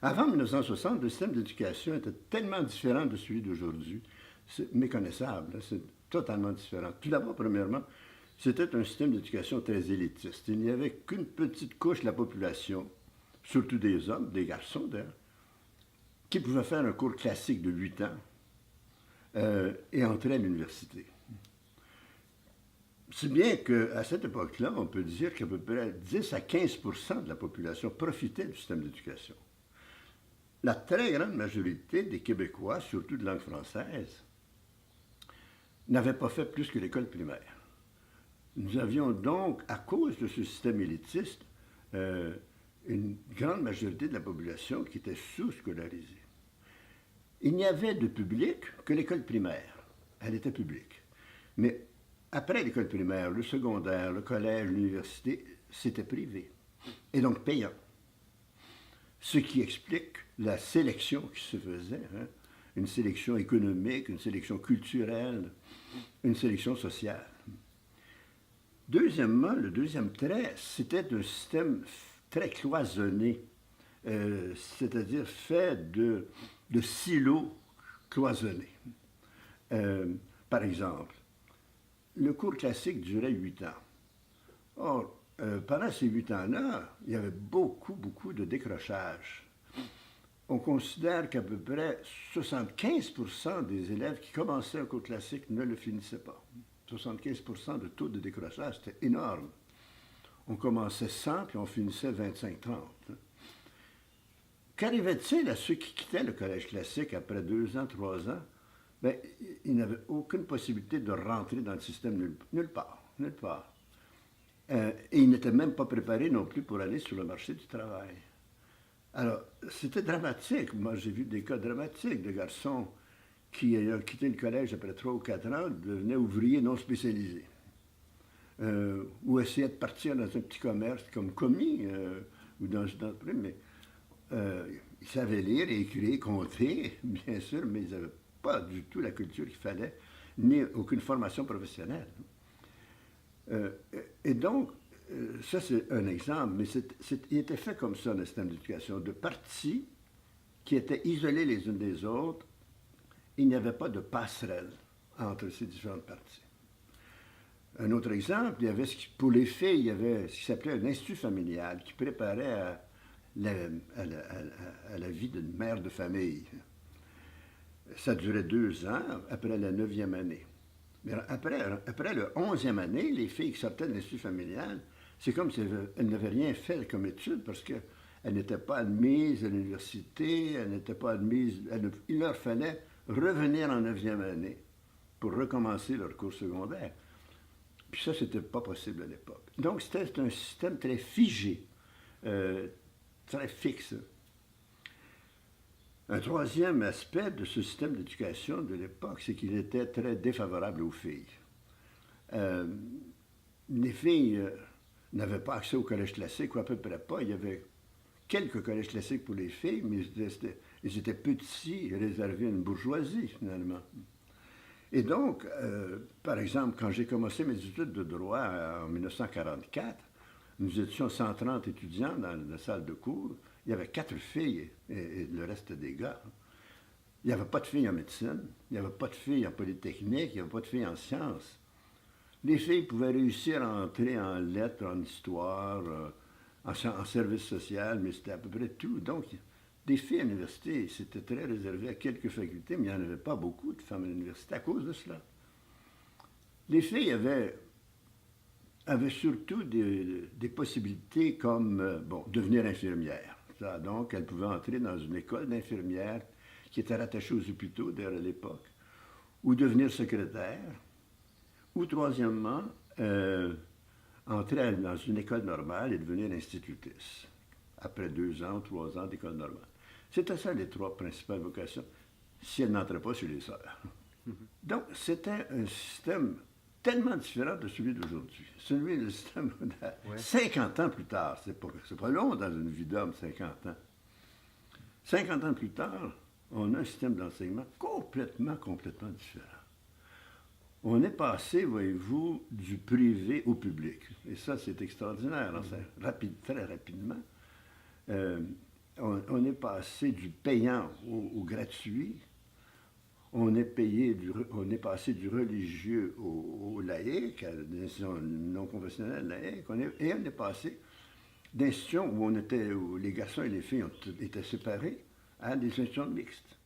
Avant 1960, le système d'éducation était tellement différent de celui d'aujourd'hui. C'est méconnaissable, hein, c'est totalement différent. Tout d'abord, premièrement, c'était un système d'éducation très élitiste. Il n'y avait qu'une petite couche de la population, surtout des hommes, des garçons d'ailleurs, qui pouvaient faire un cours classique de 8 ans et entrer à l'université. Si bien qu'à cette époque-là, on peut dire qu'à peu près 10 à 15 de la population profitait du système d'éducation. La très grande majorité des Québécois, surtout de langue française, n'avaient pas fait plus que l'école primaire. Nous avions donc, à cause de ce système élitiste, une grande majorité de la population qui était sous-scolarisée. Il n'y avait de public que l'école primaire. Elle était publique. Mais après l'école primaire, le secondaire, le collège, l'université, c'était privé. Et donc payant. Ce qui explique la sélection qui se faisait, hein? Une sélection économique, une sélection culturelle, une sélection sociale. Deuxièmement, le deuxième trait, c'était un système très cloisonné, c'est-à-dire fait de silos cloisonnés. Par exemple, le cours classique durait 8 ans. Or, pendant ces 8 ans-là, il y avait beaucoup de décrochage. On considère qu'à peu près 75% des élèves qui commençaient un cours classique ne le finissaient pas. 75% de taux de décrochage, c'était énorme. On commençait 100, puis on finissait 25-30. Qu'arrivait-il à ceux qui quittaient le collège classique après 2 ans, 3 ans? Bien, ils n'avaient aucune possibilité de rentrer dans le système nulle part. Et ils n'étaient même pas préparés non plus pour aller sur le marché du travail. Alors, c'était dramatique. Moi, j'ai vu des cas dramatiques de garçons qui, ayant quitté le collège après 3 ou 4 ans, devenaient ouvriers non spécialisés. Ou essayaient de partir dans un petit commerce comme commis, ou dans mais ils savaient lire, écrire, compter, bien sûr, mais ils n'avaient pas du tout la culture qu'il fallait, ni aucune formation professionnelle. Et donc, ça c'est un exemple, mais il était fait comme ça, le système d'éducation, de parties qui étaient isolées les unes des autres. Il n'y avait pas de passerelle entre ces différentes parties. Un autre exemple, il y avait pour les filles, il y avait ce qui s'appelait un institut familial qui préparait à la vie d'une mère de famille. Ça durait 2 ans, après la 9e année. Mais après la 11e année, les filles qui sortaient de l'institut familial, c'est comme si elles n'avaient rien fait comme étude parce qu'elles n'étaient pas admises à l'université, elles n'étaient pas admises. Il leur fallait revenir en 9e année pour recommencer leur cours secondaire. Puis ça, c'était pas possible à l'époque. Donc, c'était un système très figé, très fixe. Un troisième aspect de ce système d'éducation de l'époque, c'est qu'il était très défavorable aux filles. Les filles n'avaient pas accès au collège classique, ou à peu près pas. Il y avait quelques collèges classiques pour les filles, mais ils étaient petits et réservés à une bourgeoisie, finalement. Et donc, par exemple, quand j'ai commencé mes études de droit en 1944, nous étions 130 étudiants dans la salle de cours. Il y avait 4 filles et le reste des gars. Il n'y avait pas de filles en médecine, il n'y avait pas de filles en polytechnique, il n'y avait pas de filles en sciences. Les filles pouvaient réussir à entrer en lettres, en histoire, en service social, mais c'était à peu près tout. Donc, des filles à l'université, c'était très réservé à quelques facultés, mais il n'y en avait pas beaucoup de femmes à l'université à cause de cela. Les filles avaient surtout des possibilités comme, devenir infirmière. Ça, donc, elles pouvaient entrer dans une école d'infirmières qui était rattachée aux hôpitaux d'ailleurs à l'époque, ou devenir secrétaire, ou troisièmement, entrer dans une école normale et devenir institutrice, après 2 ans ou 3 ans d'école normale. C'était ça les 3 principales vocations, si elles n'entraient pas chez les sœurs. Donc, c'était un système tellement différent de celui d'aujourd'hui. Le système, 50 ans plus tard, c'est pas long dans une vie d'homme, 50 ans. 50 ans plus tard, on a un système d'enseignement complètement différent. On est passé, voyez-vous, du privé au public. Et ça, c'est extraordinaire, hein, très rapidement. on est passé du payant au gratuit. On est passé du religieux au laïque, à l'institution non conventionnelle laïque, et on est passé d'institutions où les garçons et les filles étaient séparés à des institutions mixtes.